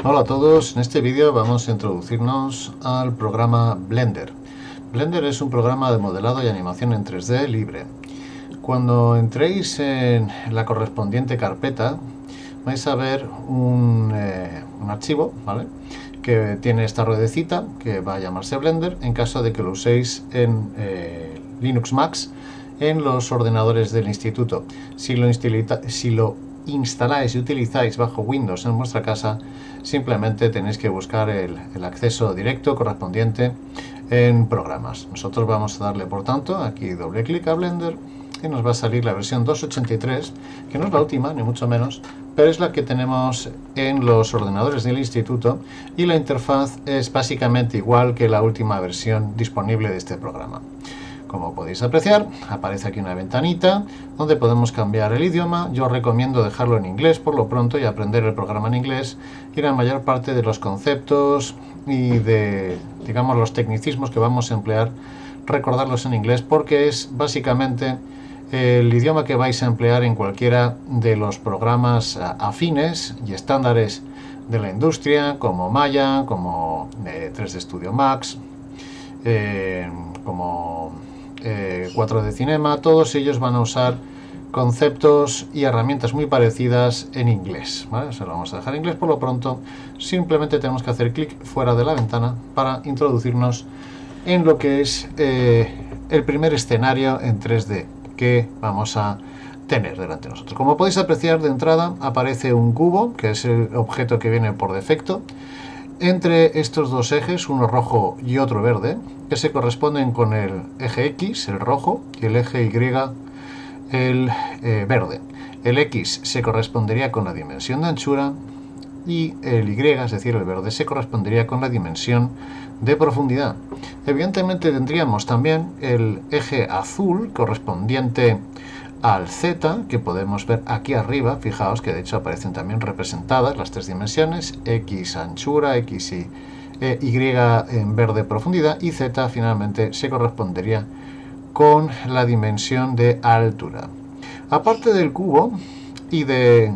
Hola a todos, en este vídeo vamos a introducirnos al programa Blender. Blender es un programa de modelado y animación en 3D libre. Cuando entréis en la correspondiente carpeta vais a ver un archivo, ¿vale?, que tiene esta ruedecita que va a llamarse Blender en caso de que lo uséis en Linux Macs en los ordenadores del instituto. Si lo instaláis y utilizáis bajo Windows en vuestra casa, simplemente tenéis que buscar el acceso directo correspondiente en programas. Nosotros vamos a darle, por tanto, aquí doble clic a Blender y nos va a salir la versión 2.83, que no es la última, ni mucho menos, pero es la que tenemos en los ordenadores del instituto, y la interfaz es básicamente igual que la última versión disponible de este programa. Como podéis apreciar, aparece aquí una ventanita donde podemos cambiar el idioma. Yo os recomiendo dejarlo en inglés por lo pronto y aprender el programa en inglés, y la mayor parte de los conceptos y de, digamos, los tecnicismos que vamos a emplear, recordarlos en inglés, porque es básicamente el idioma que vais a emplear en cualquiera de los programas afines y estándares de la industria, como Maya, como 3D Studio Max, como 4D Cinema. Todos ellos van a usar conceptos y herramientas muy parecidas en inglés, ¿vale? Se lo vamos a dejar en inglés por lo pronto. Simplemente tenemos que hacer clic fuera de la ventana para introducirnos en lo que es el primer escenario en 3D que vamos a tener delante de nosotros. Como podéis apreciar, de entrada aparece un cubo, que es el objeto que viene por defecto, entre estos dos ejes, uno rojo y otro verde, que se corresponden con el eje X, el rojo, y el eje Y, el verde. El X se correspondería con la dimensión de anchura y el Y, es decir, el verde, se correspondería con la dimensión de profundidad. Evidentemente tendríamos también el eje azul correspondiente al Z, que podemos ver aquí arriba. Fijaos que de hecho aparecen también representadas las tres dimensiones: X anchura, X y Y en verde profundidad, y Z finalmente se correspondería con la dimensión de altura. Aparte del cubo y de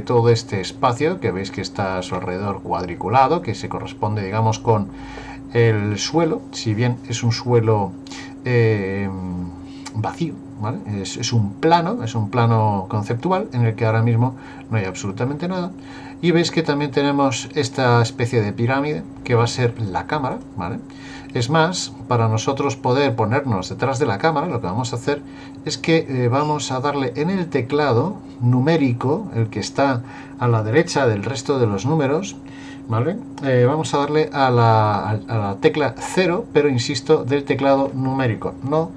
todo este espacio que veis que está a su alrededor cuadriculado, que se corresponde, digamos, con el suelo, si bien es un suelo vacío, ¿vale? Es un plano conceptual en el que ahora mismo no hay absolutamente nada. Y veis que también tenemos esta especie de pirámide que va a ser la cámara, ¿vale? Es más, para nosotros poder ponernos detrás de la cámara, lo que vamos a hacer es que vamos a darle en el teclado numérico, el que está a la derecha del resto de los números, ¿vale? Vamos a darle a la tecla 0, pero insisto, del teclado numérico, no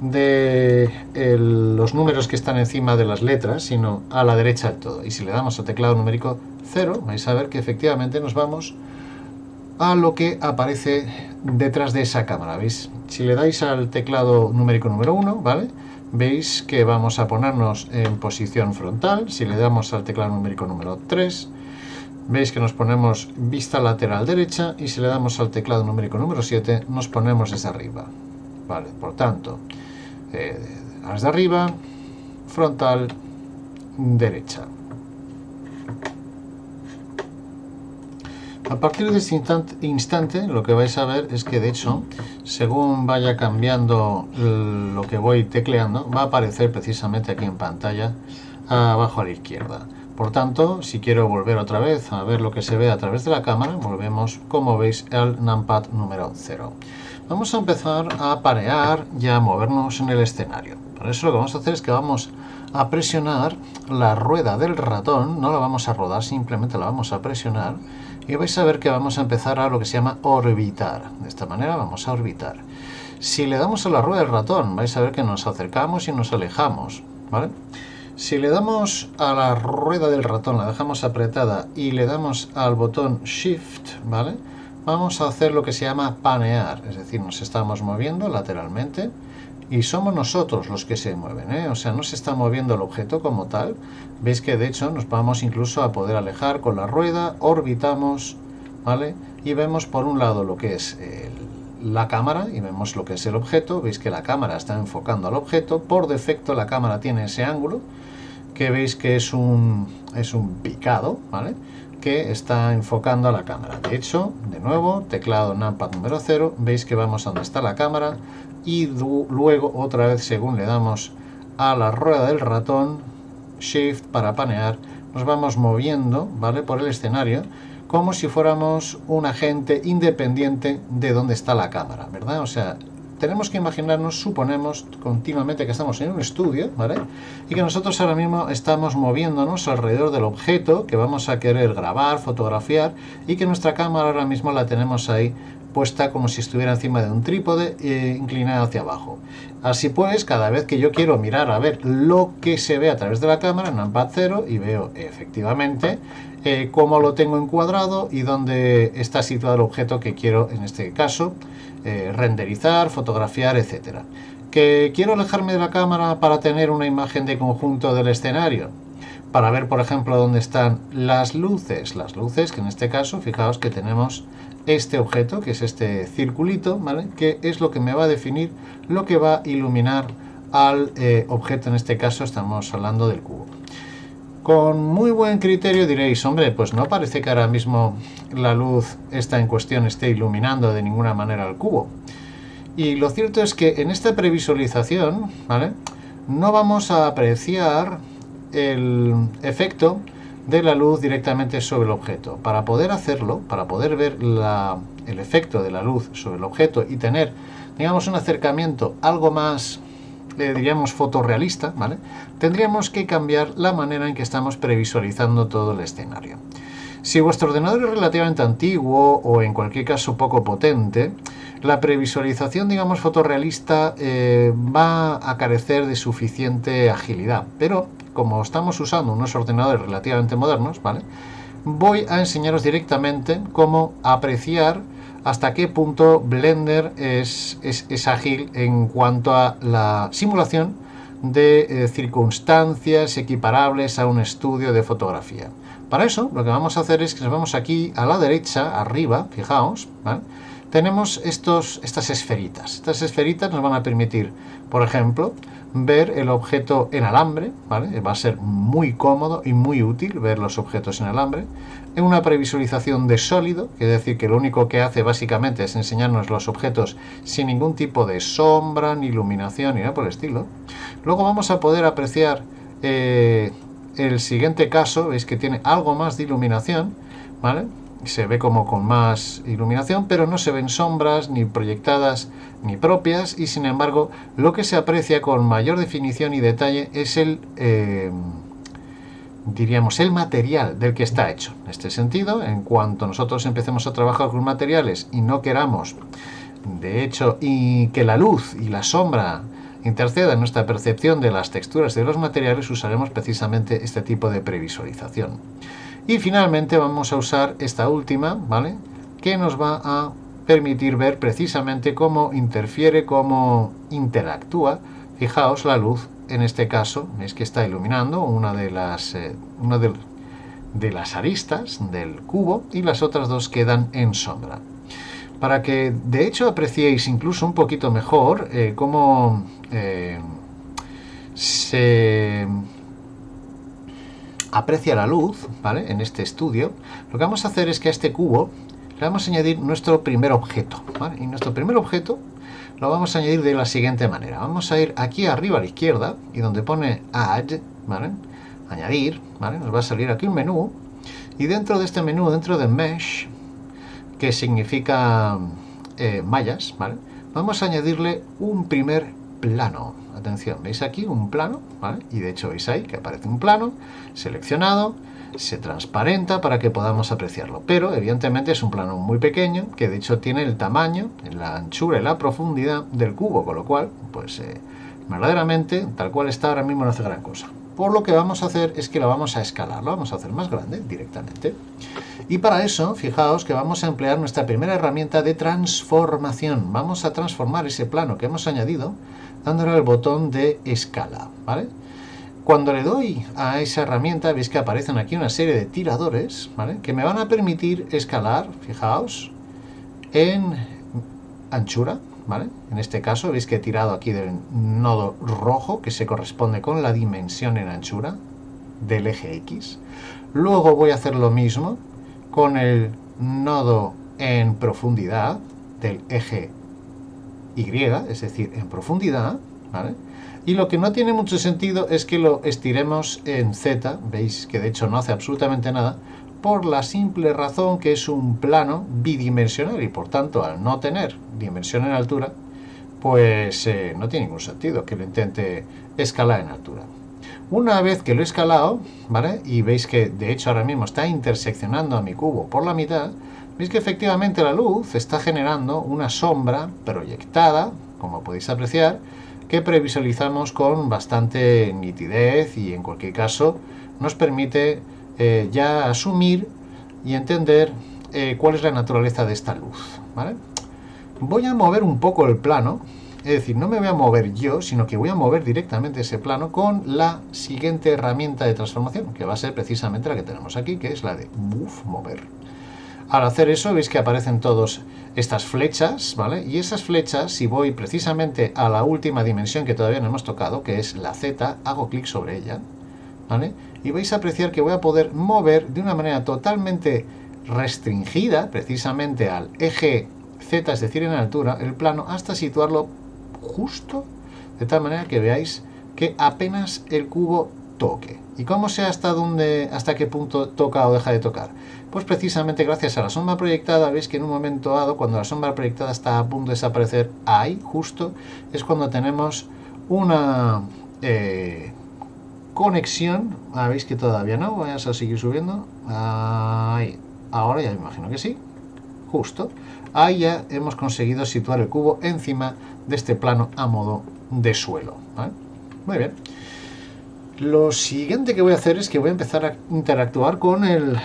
de los números que están encima de las letras, sino a la derecha del todo. Y si le damos al teclado numérico 0, vais a ver que efectivamente nos vamos a lo que aparece detrás de esa cámara. ¿Veis? Si le dais al teclado numérico número 1, ¿vale?, veis que vamos a ponernos en posición frontal. Si le damos al teclado numérico número 3, veis que nos ponemos vista lateral derecha, y si le damos al teclado numérico número 7 nos ponemos desde arriba, ¿vale? Por tanto, desde arriba, frontal, derecha. A partir de este instante lo que vais a ver es que, de hecho, según vaya cambiando lo que voy tecleando, va a aparecer precisamente aquí en pantalla abajo a la izquierda. Por tanto, si quiero volver otra vez a ver lo que se ve a través de la cámara, volvemos, como veis, al numpad número 0. Vamos a empezar a parear y a movernos en el escenario. Por eso lo que vamos a hacer es que vamos a presionar la rueda del ratón. No la vamos a rodar, simplemente la vamos a presionar, y vais a ver que vamos a empezar a lo que se llama orbitar. De esta manera vamos a orbitar. Si le damos a la rueda del ratón, vais a ver que nos acercamos y nos alejamos, ¿vale? Si le damos a la rueda del ratón, la dejamos apretada y le damos al botón Shift, ¿vale?, vamos a hacer lo que se llama panear, es decir, nos estamos moviendo lateralmente y somos nosotros los que se mueven, ¿eh? O sea, no se está moviendo el objeto como tal. Veis que de hecho nos vamos incluso a poder alejar con la rueda, orbitamos, ¿vale? Y vemos por un lado lo que es la cámara y vemos lo que es el objeto. Veis que la cámara está enfocando al objeto. Por defecto la cámara tiene ese ángulo, que veis que es un picado, ¿vale? que está enfocando a la cámara. De hecho, de nuevo, teclado numpad número 0, veis que vamos a donde está la cámara y luego otra vez, según le damos a la rueda del ratón, Shift para panear, nos vamos moviendo, ¿vale?, por el escenario, como si fuéramos un agente independiente de donde está la cámara, ¿verdad? O sea, tenemos que imaginarnos, suponemos continuamente que estamos en un estudio, ¿vale?, y que nosotros ahora mismo estamos moviéndonos alrededor del objeto que vamos a querer grabar, fotografiar, y que nuestra cámara ahora mismo la tenemos ahí puesta como si estuviera encima de un trípode inclinada hacia abajo. Así pues, cada vez que yo quiero mirar a ver lo que se ve a través de la cámara, en numpad 0, y veo efectivamente cómo lo tengo encuadrado y dónde está situado el objeto que quiero, en este caso, renderizar, fotografiar, etcétera. ¿Que quiero alejarme de la cámara para tener una imagen de conjunto del escenario? Para ver, por ejemplo, dónde están las luces, que en este caso, fijaos que tenemos este objeto, que es este circulito, ¿vale?, que es lo que me va a definir lo que va a iluminar al objeto. En este caso estamos hablando del cubo. Con muy buen criterio diréis, hombre, pues no parece que ahora mismo la luz esta en cuestión esté iluminando de ninguna manera el cubo. Y lo cierto es que en esta previsualización, ¿vale?, no vamos a apreciar el efecto de la luz directamente sobre el objeto. Para poder hacerlo, para poder ver el efecto de la luz sobre el objeto y tener, digamos, un acercamiento algo más, diríamos, fotorrealista, ¿vale?, tendríamos que cambiar la manera en que estamos previsualizando todo el escenario. Si vuestro ordenador es relativamente antiguo o en cualquier caso poco potente, la previsualización, digamos, fotorrealista va a carecer de suficiente agilidad. Pero como estamos usando unos ordenadores relativamente modernos, ¿vale?, voy a enseñaros directamente cómo apreciar hasta qué punto Blender es ágil en cuanto a la simulación de circunstancias equiparables a un estudio de fotografía. Para eso, lo que vamos a hacer es que nos vamos aquí a la derecha, arriba, fijaos, ¿vale?, tenemos estas esferitas. Estas esferitas nos van a permitir, por ejemplo, ver el objeto en alambre, ¿vale? Va a ser muy cómodo y muy útil ver los objetos en alambre. En una previsualización de sólido, que es decir, que lo único que hace básicamente es enseñarnos los objetos sin ningún tipo de sombra, ni iluminación, ni nada por el estilo. Luego vamos a poder apreciar el siguiente caso, veis que tiene algo más de iluminación, ¿vale? Se ve como con más iluminación, pero no se ven sombras ni proyectadas ni propias, y sin embargo lo que se aprecia con mayor definición y detalle es diríamos, el material del que está hecho. En este sentido, en cuanto nosotros empecemos a trabajar con materiales y no queramos, de hecho, y que la luz y la sombra interceda en nuestra percepción de las texturas de los materiales, usaremos precisamente este tipo de previsualización. Y finalmente vamos a usar esta última, ¿vale?, que nos va a permitir ver precisamente cómo interfiere, cómo interactúa, fijaos, la luz, en este caso, veis que está iluminando una de las aristas del cubo, y las otras dos quedan en sombra. Para que de hecho apreciéis incluso un poquito mejor cómo se aprecia la luz, ¿vale?, en este estudio, lo que vamos a hacer es que a este cubo le vamos a añadir nuestro primer objeto, ¿vale? Y nuestro primer objeto lo vamos a añadir de la siguiente manera. Vamos a ir aquí arriba a la izquierda y donde pone Add, ¿vale?, añadir, ¿vale?, nos va a salir aquí un menú, y dentro de este menú, dentro de Mesh, que significa mallas, ¿vale?, vamos a añadirle un primer plano. Atención, veis aquí un plano, ¿vale?, y de hecho veis ahí que aparece un plano seleccionado, se transparenta para que podamos apreciarlo, pero evidentemente es un plano muy pequeño, que de hecho tiene el tamaño, la anchura y la profundidad del cubo, con lo cual, pues verdaderamente, tal cual está ahora mismo, no hace gran cosa. Por lo que vamos a hacer es que lo vamos a escalar, lo vamos a hacer más grande directamente. Y para eso, fijaos que vamos a emplear nuestra primera herramienta de transformación. Vamos a transformar ese plano que hemos añadido dándole al botón de escala, ¿vale? Cuando le doy a esa herramienta, veis que aparecen aquí una serie de tiradores, ¿vale?, que me van a permitir escalar, fijaos, en anchura, ¿vale? En este caso veis que he tirado aquí del nodo rojo, que se corresponde con la dimensión en anchura del eje X. Luego voy a hacer lo mismo con el nodo en profundidad del eje Y, es decir, en profundidad, ¿vale? Y lo que no tiene mucho sentido es que lo estiremos en Z, veis que de hecho no hace absolutamente nada, por la simple razón que es un plano bidimensional y por tanto al no tener dimensión en altura, pues no tiene ningún sentido que lo intente escalar en altura. Una vez que lo he escalado, ¿vale? Y veis que de hecho ahora mismo está interseccionando a mi cubo por la mitad, veis que efectivamente la luz está generando una sombra proyectada, como podéis apreciar, que previsualizamos con bastante nitidez y en cualquier caso nos permite ya asumir y entender cuál es la naturaleza de esta luz, ¿vale? Voy a mover un poco el plano, es decir, no me voy a mover yo, sino que voy a mover directamente ese plano con la siguiente herramienta de transformación, que va a ser precisamente la que tenemos aquí, que es la de Move, mover. Al hacer eso veis que aparecen todas estas flechas, ¿vale? Y esas flechas, si voy precisamente a la última dimensión que todavía no hemos tocado, que es la Z, hago clic sobre ella, ¿vale? Y vais a apreciar que voy a poder mover de una manera totalmente restringida, precisamente al eje Z, es decir, en altura, el plano, hasta situarlo justo, de tal manera que veáis que apenas el cubo toque. ¿Y cómo sé hasta qué punto toca o deja de tocar? Pues precisamente gracias a la sombra proyectada, veis que en un momento dado, cuando la sombra proyectada está a punto de desaparecer, ahí justo es cuando tenemos una conexión. Veis que todavía no, vamos a seguir subiendo. Ahí. Ahora ya me imagino que sí. Justo. Ahí ya hemos conseguido situar el cubo encima de este plano a modo de suelo, ¿vale? Muy bien. Lo siguiente que voy a hacer es que voy a empezar a interactuar con el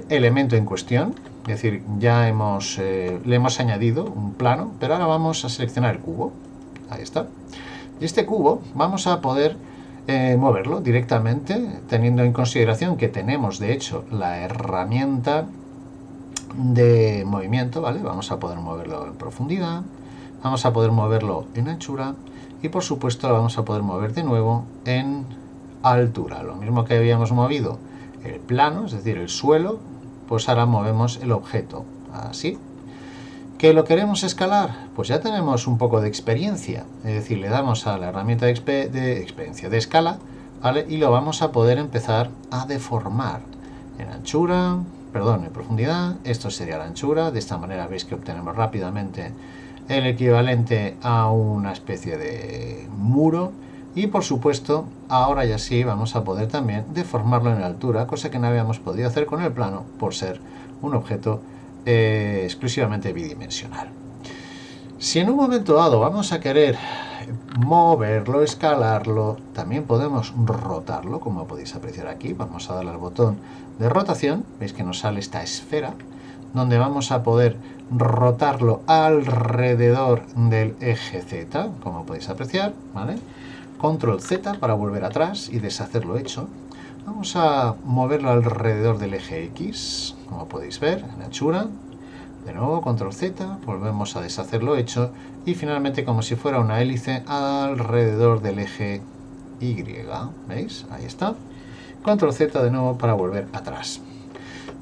elemento en cuestión. Es decir, ya le hemos añadido un plano, pero ahora vamos a seleccionar el cubo. Ahí está. Y este cubo vamos a poder moverlo directamente, teniendo en consideración que tenemos, de hecho, la herramienta de movimiento, ¿vale? Vamos a poder moverlo en profundidad, vamos a poder moverlo en anchura y, por supuesto, lo vamos a poder mover de nuevo en altura. Lo mismo que habíamos movido el plano, es decir, el suelo, pues ahora movemos el objeto, así. ¿Que lo queremos escalar? Pues ya tenemos un poco de experiencia, es decir, le damos a la herramienta de experiencia de escala, ¿vale? Y lo vamos a poder empezar a deformar en anchura, en profundidad. Esto sería la anchura. De esta manera veis que obtenemos rápidamente el equivalente a una especie de muro. Y por supuesto, ahora ya sí vamos a poder también deformarlo en altura, cosa que no habíamos podido hacer con el plano por ser un objeto exclusivamente bidimensional. Si en un momento dado vamos a querer moverlo, escalarlo, también podemos rotarlo, como podéis apreciar aquí. Vamos a darle al botón de rotación, veis que nos sale esta esfera, donde vamos a poder rotarlo alrededor del eje Z, como podéis apreciar, ¿vale? Control Z para volver atrás y deshacer lo hecho. Vamos a moverlo alrededor del eje X, como podéis ver, en anchura. De nuevo, control Z, volvemos a deshacer lo hecho y finalmente, como si fuera una hélice, alrededor del eje Y. ¿Veis? Ahí está. Control Z de nuevo para volver atrás.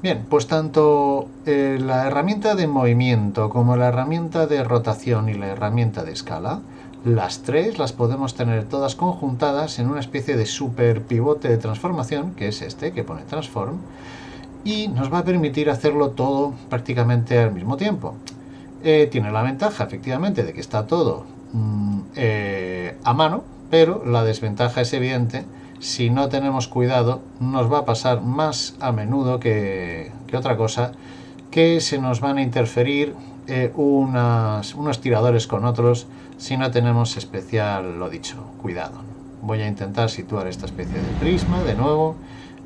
Bien, pues tanto la herramienta de movimiento como la herramienta de rotación y la herramienta de escala, las tres las podemos tener todas conjuntadas en una especie de super pivote de transformación, que es este, que pone Transform, y nos va a permitir hacerlo todo prácticamente al mismo tiempo. Tiene la ventaja, efectivamente, de que está todo a mano, pero la desventaja es evidente. Si no tenemos cuidado, nos va a pasar más a menudo que otra cosa, que se nos van a interferir unos tiradores con otros si no tenemos especial, lo dicho, cuidado. Voy a intentar situar esta especie de prisma de nuevo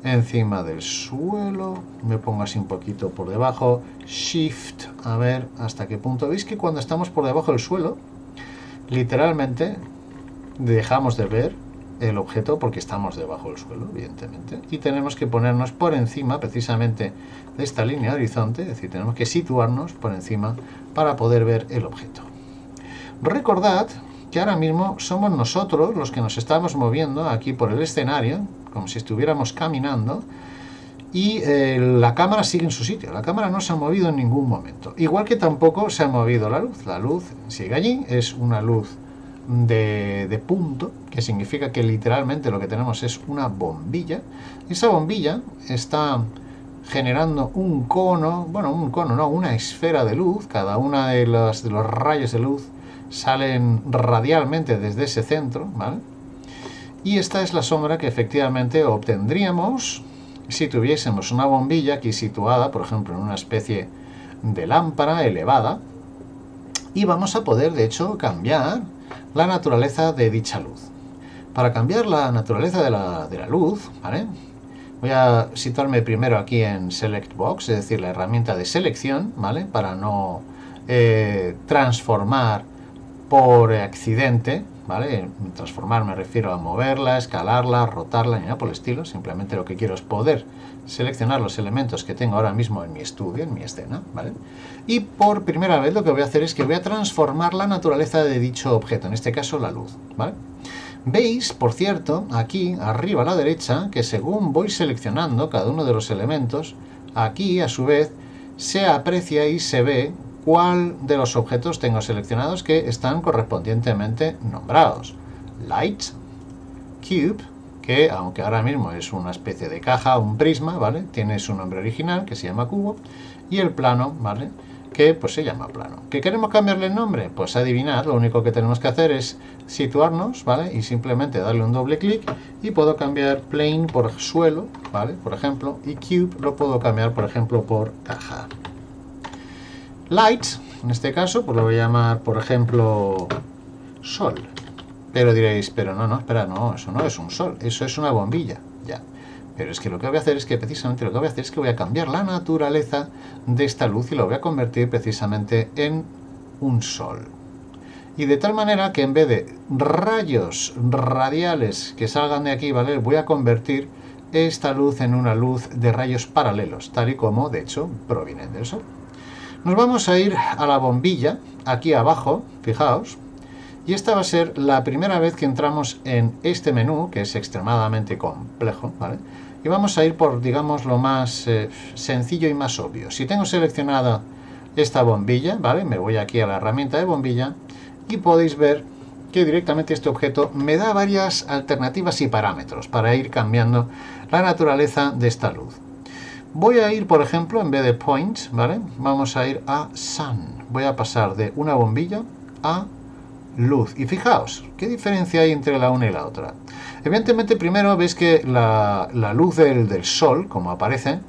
encima del suelo, me pongo así un poquito por debajo, Shift, a ver hasta qué punto. Veis que cuando estamos por debajo del suelo, literalmente dejamos de ver el objeto porque estamos debajo del suelo, evidentemente, y tenemos que ponernos por encima precisamente de esta línea de horizonte, es decir, tenemos que situarnos por encima para poder ver el objeto. Recordad que ahora mismo somos nosotros los que nos estamos moviendo aquí por el escenario, como si estuviéramos caminando, y la cámara sigue en su sitio, la cámara no se ha movido en ningún momento, igual que tampoco se ha movido la luz sigue allí, es una luz de punto, que significa que literalmente lo que tenemos es una bombilla, y esa bombilla está generando un cono, bueno, un cono no, una esfera de luz, cada una de los rayos de luz salen radialmente desde ese centro, ¿vale? Y esta es la sombra que efectivamente obtendríamos si tuviésemos una bombilla aquí situada, por ejemplo, en una especie de lámpara elevada, y vamos a poder, de hecho, cambiar la naturaleza de dicha luz. Para cambiar la naturaleza de la luz, ¿vale? Voy a situarme primero aquí en Select Box, es decir, la herramienta de selección, ¿vale? Para no transformar por accidente, ¿vale? Transformar me refiero a moverla, escalarla, rotarla, ni nada por el estilo. Simplemente lo que quiero es poder seleccionar los elementos que tengo ahora mismo en mi estudio, en mi escena, ¿vale? Y por primera vez lo que voy a hacer es que voy a transformar la naturaleza de dicho objeto, en este caso la luz, ¿vale? Veis, por cierto, aquí arriba a la derecha, que según voy seleccionando cada uno de los elementos, aquí a su vez se aprecia y se ve cuál de los objetos tengo seleccionados que están correspondientemente nombrados. Light, Cube, que aunque ahora mismo es una especie de caja, un prisma, ¿vale? Tiene su nombre original, que se llama cubo, y el plano, ¿vale? Que pues se llama plano. ¿Que queremos cambiarle el nombre? Pues adivinad, lo único que tenemos que hacer es situarnos, ¿vale? Y simplemente darle un doble clic y puedo cambiar plane por suelo, ¿vale? Por ejemplo, y cube lo puedo cambiar, por ejemplo, por caja. Light, en este caso, pues lo voy a llamar, por ejemplo, sol. Pero diréis, pero no, espera, no, eso no es un sol, eso es una bombilla, ya. Pero es que lo que voy a hacer es que precisamente lo que voy a hacer es que voy a cambiar la naturaleza de esta luz y lo voy a convertir precisamente en un sol. Y de tal manera que en vez de rayos radiales que salgan de aquí, ¿vale? Voy a convertir esta luz en una luz de rayos paralelos, tal y como de hecho provienen del sol. Nos vamos a ir a la bombilla, aquí abajo, fijaos, y esta va a ser la primera vez que entramos en este menú, que es extremadamente complejo, ¿vale? Y vamos a ir por, digamos, lo más sencillo y más obvio. Si tengo seleccionada esta bombilla, ¿vale? Me voy aquí a la herramienta de bombilla y podéis ver que directamente este objeto me da varias alternativas y parámetros para ir cambiando la naturaleza de esta luz. Voy a ir, por ejemplo, en vez de point, ¿vale? Vamos a ir a sun. Voy a pasar de una bombilla a luz. Y fijaos, ¿qué diferencia hay entre la una y la otra? Evidentemente, primero veis que la luz del sol, como aparece,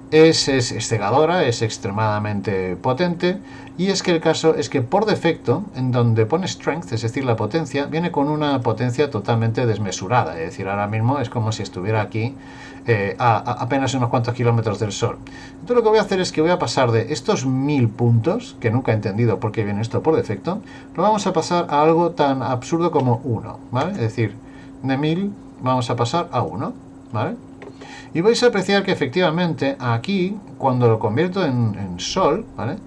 es cegadora, es extremadamente potente, y es que el caso es que por defecto, en donde pone strength, es decir, la potencia, viene con una potencia totalmente desmesurada, es decir, ahora mismo es como si estuviera aquí a apenas unos cuantos kilómetros del sol. Entonces lo que voy a hacer es que voy a pasar de estos 1000 puntos, que nunca he entendido por qué viene esto por defecto, lo vamos a pasar a algo tan absurdo como 1, ¿vale? Es decir, de 1000 vamos a pasar a 1, ¿vale? Y vais a apreciar que efectivamente aquí, cuando lo convierto en sol, ¿vale?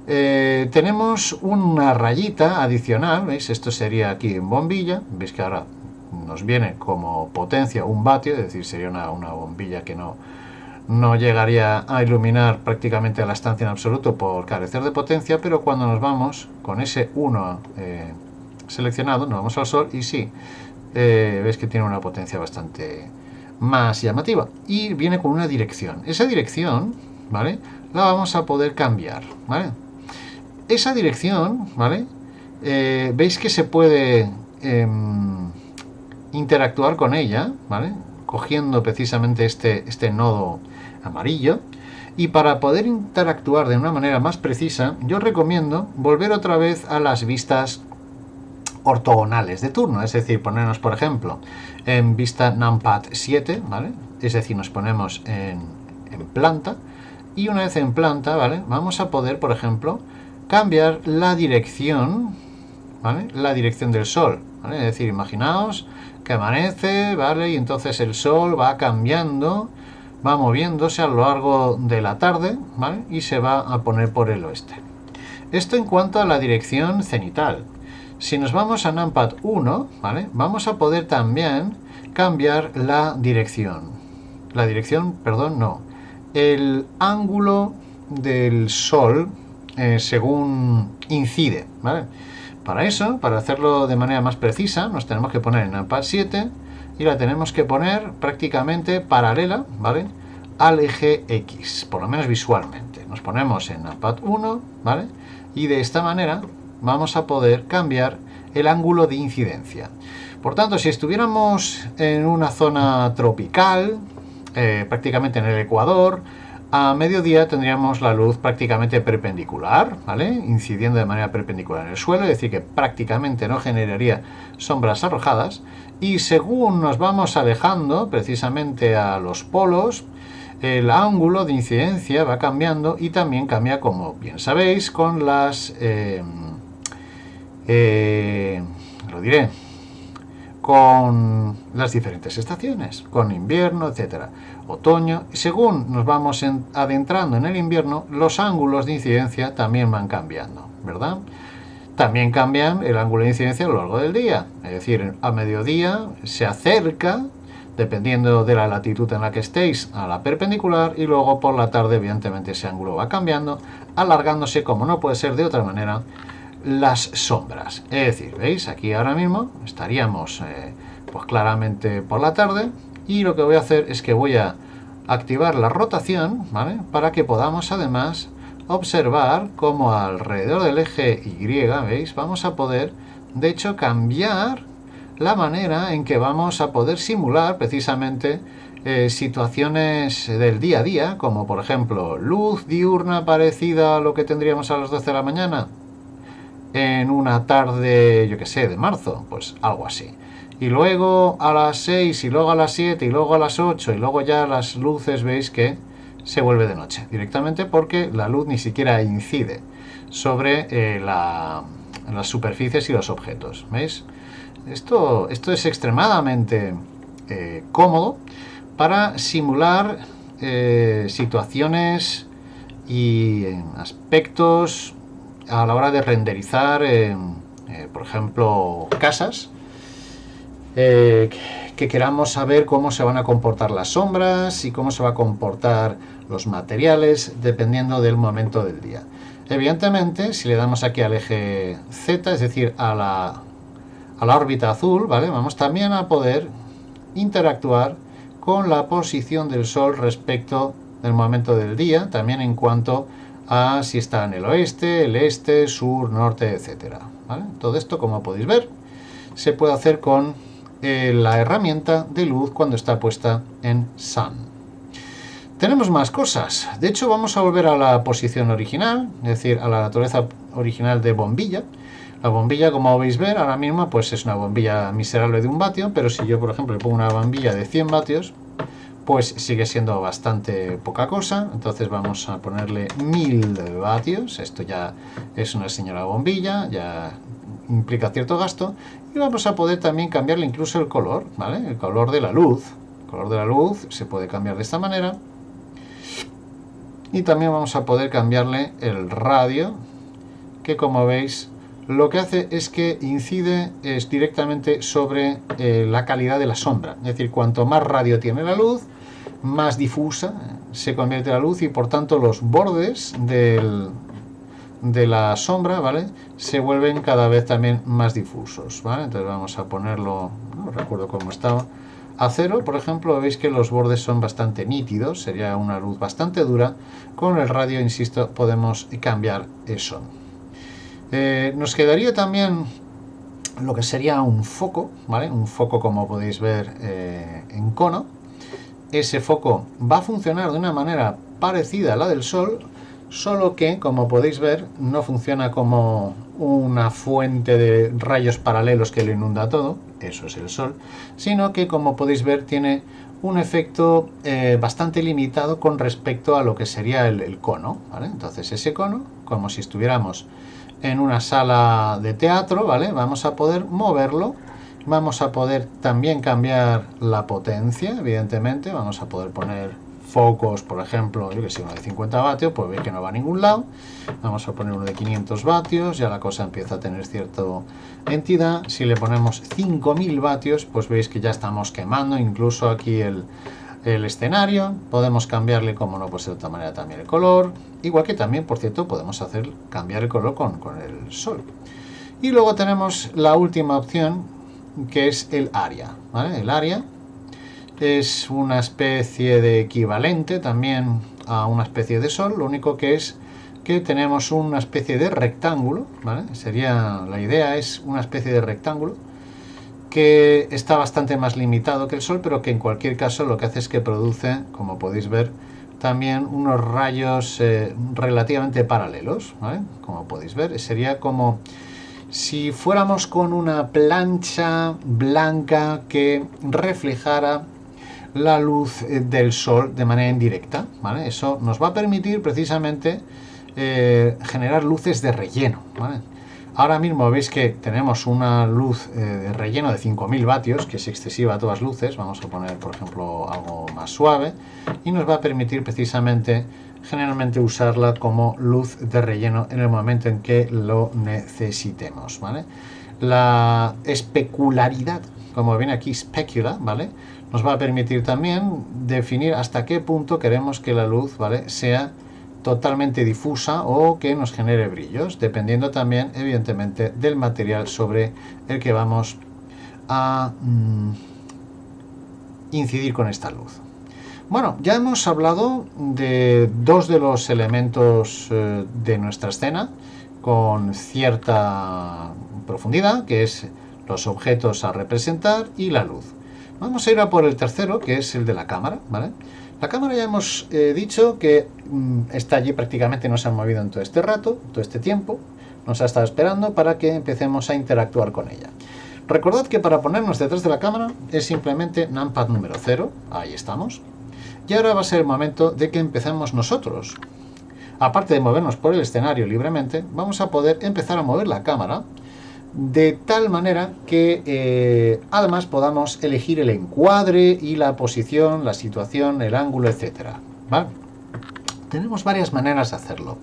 Tenemos una rayita adicional, ¿veis? Esto sería aquí en bombilla, veis que ahora nos viene como potencia un vatio, es decir, sería una bombilla que no llegaría a iluminar prácticamente la estancia en absoluto por carecer de potencia, pero cuando nos vamos con ese 1 seleccionado, nos vamos al sol y sí, veis que tiene una potencia bastante más llamativa y viene con una dirección. Esa dirección, ¿vale? La vamos a poder cambiar, ¿vale? Esa dirección, ¿vale? Veis que se puede interactuar con ella, ¿vale? Cogiendo precisamente este nodo amarillo. Y para poder interactuar de una manera más precisa, yo recomiendo volver otra vez a las vistas ortogonales de turno, es decir, ponernos, por ejemplo, en vista numpad 7, ¿vale? Es decir, nos ponemos en planta, y una vez en planta, ¿vale? Vamos a poder, por ejemplo, cambiar la dirección, ¿vale? La dirección del sol, ¿vale? Es decir, imaginaos que amanece, ¿vale? Y entonces el sol va cambiando, va moviéndose a lo largo de la tarde, ¿vale? Y se va a poner por el oeste. Esto en cuanto a la dirección cenital. Si nos vamos a numpad 1, ¿vale? Vamos a poder también cambiar la dirección. La dirección, perdón, no. el ángulo del sol según incide, ¿vale? Para eso, para hacerlo de manera más precisa, nos tenemos que poner en AMPAD 7 y la tenemos que poner prácticamente paralela, ¿vale?, al eje X, por lo menos visualmente. Nos ponemos en AMPAD 1, ¿vale?, y de esta manera vamos a poder cambiar el ángulo de incidencia. Por tanto, si estuviéramos en una zona tropical, prácticamente en el Ecuador, a mediodía tendríamos la luz prácticamente perpendicular, ¿vale?, incidiendo de manera perpendicular en el suelo, es decir, que prácticamente no generaría sombras arrojadas. Y según nos vamos alejando precisamente a los polos, el ángulo de incidencia va cambiando y también cambia, como bien sabéis, con las con las diferentes estaciones, con invierno, etcétera, otoño. Según nos vamos adentrando en el invierno, los ángulos de incidencia también van cambiando, ¿verdad? También cambian el ángulo de incidencia a lo largo del día, es decir, a mediodía se acerca, dependiendo de la latitud en la que estéis, a la perpendicular, y luego por la tarde evidentemente ese ángulo va cambiando, alargándose, como no puede ser de otra manera, las sombras. Es decir, veis, aquí ahora mismo estaríamos pues claramente por la tarde, y lo que voy a hacer es que voy a activar la rotación, ¿vale?, para que podamos además observar cómo alrededor del eje Y, veis, vamos a poder de hecho cambiar la manera en que vamos a poder simular precisamente situaciones del día a día, como por ejemplo luz diurna parecida a lo que tendríamos a las 12 de la mañana en una tarde, yo que sé, de marzo, pues algo así. Y luego a las 6, y luego a las 7, y luego a las 8, y luego ya las luces, veis que se vuelve de noche directamente, porque la luz ni siquiera incide sobre las superficies y los objetos, ¿veis? Esto es extremadamente cómodo para simular situaciones y aspectos a la hora de renderizar, por ejemplo, casas, que queramos saber cómo se van a comportar las sombras y cómo se va a comportar los materiales dependiendo del momento del día. Evidentemente, si le damos aquí al eje Z, es decir, a la órbita azul, ¿vale?, vamos también a poder interactuar con la posición del Sol respecto del momento del día, también en cuanto a si está en el oeste, el este, sur, norte, etcétera, ¿vale? Todo esto, como podéis ver, se puede hacer con la herramienta de luz cuando está puesta en Sun. Tenemos más cosas. De hecho, vamos a volver a la posición original, es decir, a la naturaleza original de bombilla. La bombilla, como podéis ver, ahora mismo pues es una bombilla miserable de 1 vatio, pero si yo, por ejemplo, le pongo una bombilla de 100 vatios, pues sigue siendo bastante poca cosa. Entonces vamos a ponerle 1000 vatios. Esto ya es una señora bombilla, ya implica cierto gasto. Y vamos a poder también cambiarle incluso el color, ¿vale?, el color de la luz. El color de la luz se puede cambiar de esta manera. Y también vamos a poder cambiarle el radio, que como veis lo que hace es que incide directamente sobre la calidad de la sombra. Es decir, cuanto más radio tiene la luz, más difusa se convierte la luz, y por tanto los bordes de la sombra, ¿vale?, se vuelven cada vez también más difusos, ¿vale? Entonces vamos a ponerlo, no recuerdo cómo estaba, a 0, por ejemplo. Veis que los bordes son bastante nítidos, sería una luz bastante dura. Con el radio, insisto, podemos cambiar eso. Nos quedaría también lo que sería un foco, ¿vale? Un foco, como podéis ver, en cono. Ese foco va a funcionar de una manera parecida a la del Sol, solo que, como podéis ver, no funciona como una fuente de rayos paralelos que lo inunda todo, eso es el Sol, sino que, como podéis ver, tiene un efecto bastante limitado con respecto a lo que sería el cono, ¿vale? Entonces ese cono, como si estuviéramos en una sala de teatro, ¿vale?, vamos a poder moverlo. Vamos a poder también cambiar la potencia, evidentemente. Vamos a poder poner focos, por ejemplo, yo que sé, uno de 50 vatios, pues veis que no va a ningún lado. Vamos a poner uno de 500 vatios, ya la cosa empieza a tener cierta entidad. Si le ponemos 5000 vatios, pues veis que ya estamos quemando incluso aquí el escenario, podemos cambiarle, como no puede ser de otra manera, también el color, igual que también, por cierto, podemos hacer cambiar el color con el sol. Y luego tenemos la última opción, que es el área, ¿vale? El área es una especie de equivalente también a una especie de sol, lo único que es que tenemos una especie de rectángulo, ¿vale? La idea es una especie de rectángulo que está bastante más limitado que el sol, pero que en cualquier caso lo que hace es que produce, como podéis ver, también unos rayos relativamente paralelos, ¿vale? Como podéis ver, sería como si fuéramos con una plancha blanca que reflejara la luz del sol de manera indirecta, ¿vale? Eso nos va a permitir precisamente generar luces de relleno, ¿vale? Ahora mismo veis que tenemos una luz de relleno de 5000 vatios, que es excesiva a todas luces. Vamos a poner, por ejemplo, algo más suave y nos va a permitir precisamente generalmente usarla como luz de relleno en el momento en que lo necesitemos, ¿vale? La especularidad, como viene aquí specula, ¿vale?, nos va a permitir también definir hasta qué punto queremos que la luz, ¿vale?, sea totalmente difusa o que nos genere brillos, dependiendo también, evidentemente, del material sobre el que vamos a incidir con esta luz. Bueno, ya hemos hablado de dos de los elementos de nuestra escena con cierta profundidad, que es los objetos a representar y la luz. Vamos a ir a por el tercero, que es el de la cámara, ¿vale? La cámara ya hemos dicho que está allí, prácticamente no se ha movido en todo este rato, todo este tiempo, nos ha estado esperando para que empecemos a interactuar con ella. Recordad que para ponernos detrás de la cámara es simplemente numpad número 0, ahí estamos. Y ahora va a ser el momento de que empecemos nosotros. Aparte de movernos por el escenario libremente, vamos a poder empezar a mover la cámara de tal manera que además podamos elegir el encuadre y la posición, la situación, el ángulo, etc. ¿Vale? Tenemos varias maneras de hacerlo.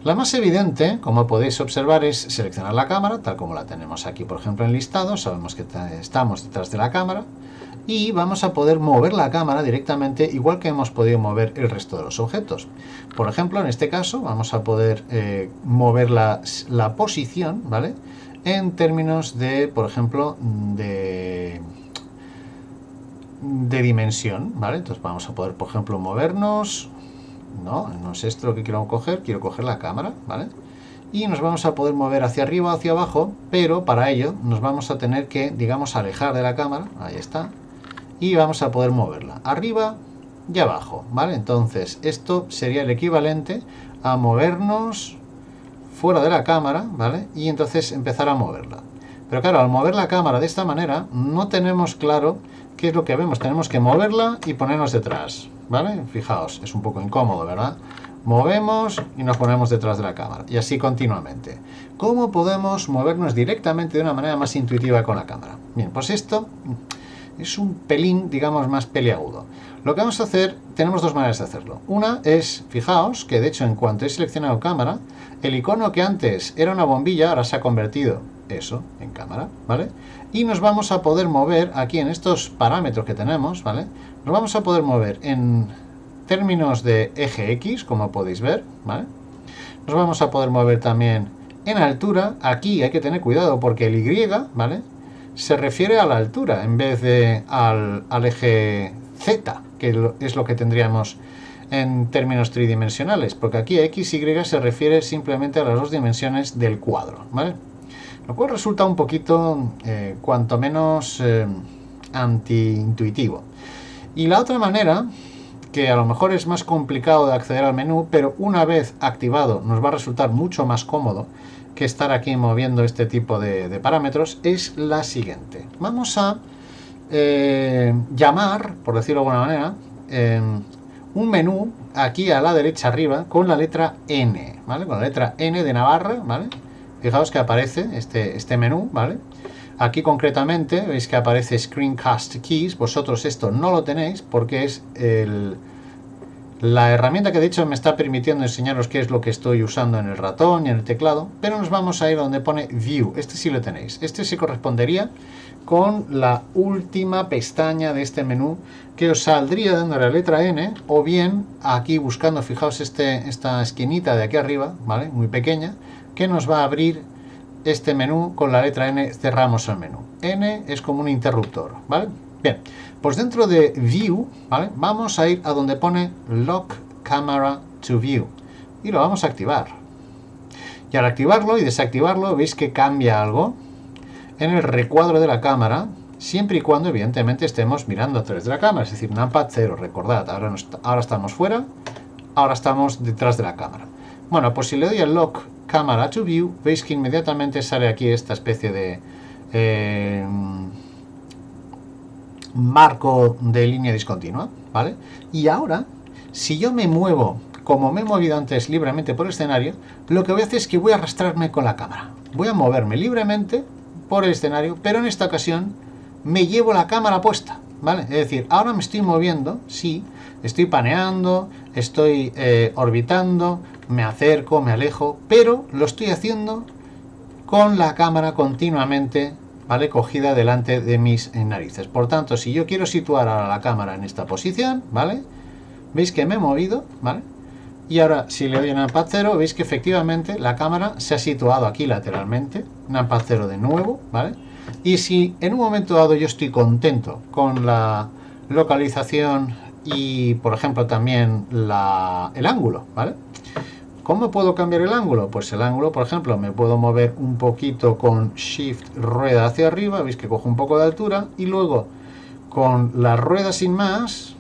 La más evidente, como podéis observar, es seleccionar la cámara, tal como la tenemos aquí, por ejemplo, en listado. Sabemos que estamos detrás de la cámara y vamos a poder mover la cámara directamente, igual que hemos podido mover el resto de los objetos. Por ejemplo, en este caso vamos a poder mover la posición, ¿vale?, en términos de, por ejemplo, de dimensión, ¿vale? Entonces vamos a poder, por ejemplo, movernos. No es esto lo que quiero coger la cámara, ¿vale? Y nos vamos a poder mover hacia arriba o hacia abajo, pero para ello nos vamos a tener que, digamos, alejar de la cámara, ahí está, y vamos a poder moverla arriba y abajo, ¿vale? Entonces esto sería el equivalente a movernos fuera de la cámara, ¿vale?, y entonces empezar a moverla. Pero claro, al mover la cámara de esta manera no tenemos claro qué es lo que vemos. Tenemos que moverla y ponernos detrás, ¿vale? Fijaos, es un poco incómodo, ¿verdad? Movemos y nos ponemos detrás de la cámara, y así continuamente. ¿Cómo podemos movernos directamente de una manera más intuitiva con la cámara? Bien, pues esto es un pelín, digamos, más peliagudo. Lo que vamos a hacer, tenemos dos maneras de hacerlo. Una es, fijaos, que de hecho en cuanto he seleccionado cámara, el icono que antes era una bombilla, ahora se ha convertido eso en cámara, ¿vale? Y nos vamos a poder mover aquí en estos parámetros que tenemos, ¿vale? Nos vamos a poder mover en términos de eje X, como podéis ver, ¿vale? Nos vamos a poder mover también en altura. Aquí hay que tener cuidado porque el Y, ¿vale?, se refiere a la altura en vez de al eje Z, que es lo que tendríamos en términos tridimensionales, porque aquí X, Y se refiere simplemente a las dos dimensiones del cuadro, ¿vale? Lo cual resulta un poquito, cuanto menos, antiintuitivo. Y la otra manera, que a lo mejor es más complicado de acceder al menú, pero una vez activado nos va a resultar mucho más cómodo que estar aquí moviendo este tipo de parámetros, es la siguiente. Vamos a llamar, por decirlo de alguna manera, un menú aquí a la derecha arriba con la letra N, ¿vale? Con la letra N de Navarra, ¿vale? Fijaos que aparece este menú, ¿vale? Aquí concretamente veis que aparece Screencast Keys. Vosotros esto no lo tenéis porque es la herramienta que de hecho me está permitiendo enseñaros qué es lo que estoy usando en el ratón y en el teclado, pero nos vamos a ir donde pone View. Este sí lo tenéis. Este sí correspondería con la última pestaña de este menú, que os saldría dando la letra N, o bien aquí buscando, fijaos esta esquinita de aquí arriba, ¿vale? Muy pequeña, que nos va a abrir este menú con la letra N. Cerramos el menú. N es como un interruptor, ¿vale? Bien, pues dentro de View, ¿vale? Vamos a ir a donde pone Lock Camera to View y lo vamos a activar. Y al activarlo y desactivarlo, veis que cambia algo en el recuadro de la cámara, siempre y cuando evidentemente estemos mirando a través de la cámara, es decir, numpad 0, recordad, ahora estamos fuera, ahora estamos detrás de la cámara. Bueno, pues si le doy al Lock Camera to View, veis que inmediatamente sale aquí esta especie de marco de línea discontinua, ¿vale? Y ahora, si yo me muevo, como me he movido antes libremente por el escenario, lo que voy a hacer es que voy a arrastrarme con la cámara. Voy a moverme libremente por el escenario, pero en esta ocasión me llevo la cámara puesta, ¿vale? Es decir, ahora me estoy moviendo, sí, estoy paneando, estoy orbitando, me acerco, me alejo, pero lo estoy haciendo con la cámara continuamente, ¿vale? Cogida delante de mis narices. Por tanto, si yo quiero situar a la cámara en esta posición, ¿vale? Veis que me he movido, ¿vale? Y ahora, si le doy a numpad 0, veis que efectivamente la cámara se ha situado aquí lateralmente. Numpad 0 de nuevo, ¿vale? Y si en un momento dado yo estoy contento con la localización y, por ejemplo, también el ángulo, ¿vale? ¿Cómo puedo cambiar el ángulo? Pues el ángulo, por ejemplo, me puedo mover un poquito con Shift rueda hacia arriba, veis que cojo un poco de altura, y luego con la rueda sin más,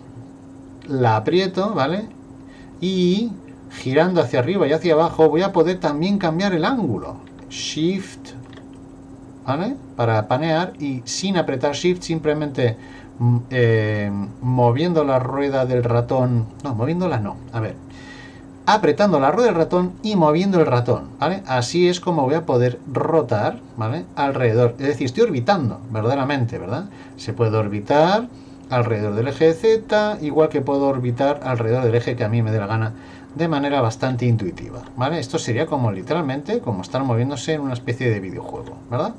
la aprieto, ¿vale? Y girando hacia arriba y hacia abajo voy a poder también cambiar el ángulo. Shift, ¿vale? Para panear, y sin apretar Shift, simplemente moviendo la rueda del ratón, no, moviéndola no, a ver, apretando la rueda del ratón y moviendo el ratón, ¿vale? Así es como voy a poder rotar, ¿vale? Alrededor, es decir, estoy orbitando verdaderamente, ¿verdad? Se puede orbitar alrededor del eje Z, igual que puedo orbitar alrededor del eje que a mí me dé la gana, de manera bastante intuitiva, ¿vale? Esto sería como literalmente como estar moviéndose en una especie de videojuego, ¿verdad?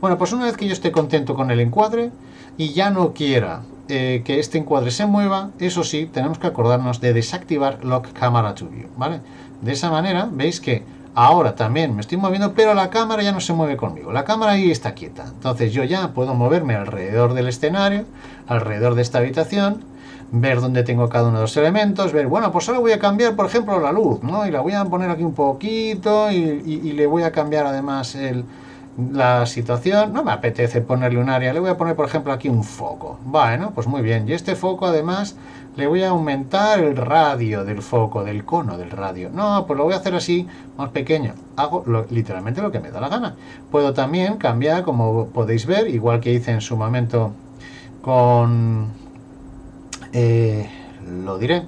Bueno, pues una vez que yo esté contento con el encuadre y ya no quiera que este encuadre se mueva, eso sí, tenemos que acordarnos de desactivar Lock Camera to View, ¿vale? De esa manera, veis que ahora también me estoy moviendo, pero la cámara ya no se mueve conmigo. La cámara ahí está quieta. Entonces yo ya puedo moverme alrededor del escenario, alrededor de esta habitación, ver dónde tengo cada uno de los elementos, ver, bueno, pues ahora voy a cambiar, por ejemplo, la luz, ¿no? Y la voy a poner aquí un poquito y le voy a cambiar además la situación. No me apetece ponerle un área, le voy a poner, por ejemplo, aquí un foco. Bueno, pues muy bien. Y este foco además le voy a aumentar el radio del foco, del cono del radio. No, pues lo voy a hacer así, más pequeño. Hago literalmente lo que me da la gana. Puedo también cambiar, como podéis ver, igual que hice en su momento con lo diré,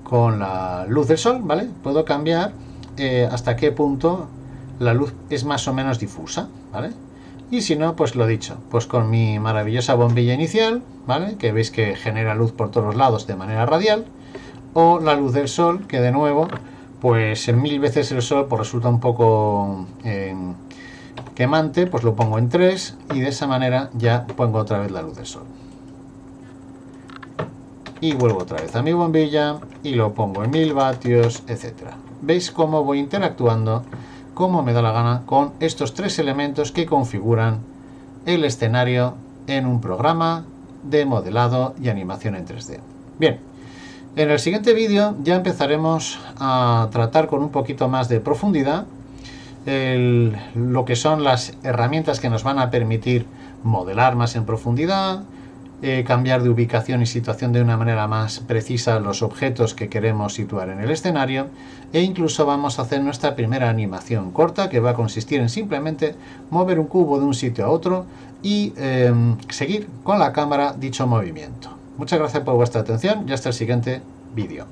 con la luz del sol, ¿vale? Puedo cambiar hasta qué punto la luz es más o menos difusa, ¿vale? Y si no, pues lo dicho, pues con mi maravillosa bombilla inicial, ¿vale? Que veis que genera luz por todos los lados de manera radial, o la luz del sol, que de nuevo, pues en 1000 veces el sol pues resulta un poco quemante, pues lo pongo en 3 y de esa manera ya pongo otra vez la luz del sol. Y vuelvo otra vez a mi bombilla y lo pongo en 1000 vatios, etcétera. ¿Veis cómo voy interactuando, como me da la gana, con estos 3 elementos que configuran el escenario en un programa de modelado y animación en 3D? Bien, en el siguiente vídeo ya empezaremos a tratar con un poquito más de profundidad lo que son las herramientas que nos van a permitir modelar más en profundidad, cambiar de ubicación y situación de una manera más precisa los objetos que queremos situar en el escenario, e incluso vamos a hacer nuestra primera animación corta, que va a consistir en simplemente mover un cubo de un sitio a otro y seguir con la cámara dicho movimiento. Muchas gracias por vuestra atención y hasta el siguiente vídeo.